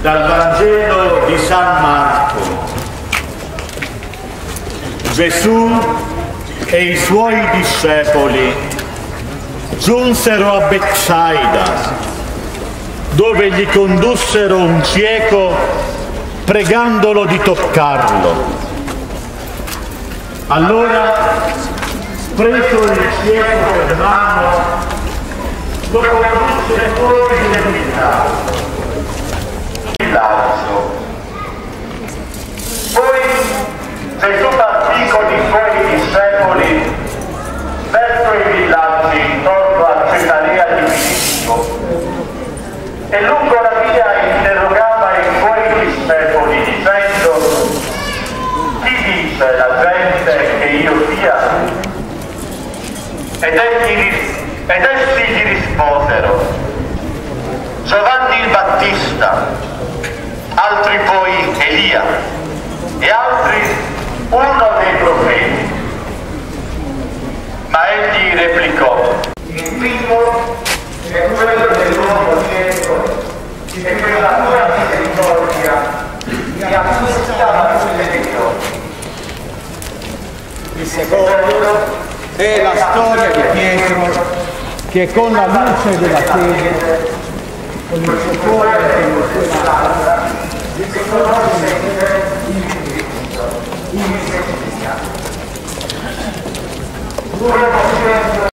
Dal Vangelo di San Marco. Gesù e i suoi discepoli giunsero a Betsaida, dove gli condussero un cieco pregandolo di toccarlo. Allora, preso il cieco per mano, lo condusse fuori del villaggio. Poi Gesù partì con i suoi discepoli verso i villaggi intorno a Cesarea di Filippo e lungo la via interrogava i suoi discepoli dicendo: chi dice la gente che io sia? Ed essi gli risposero: Giovanni il Battista, altri poi Elia e altri uno dei profeti. Ma egli replicò: il primo è quello dell'uomo cieco e quella tua misericordia mi acquista la luce degli occhi. Il secondo è la storia di Pietro che con la luce della fede, con il suo cuore e con le sue labbra, riconosce il Messia.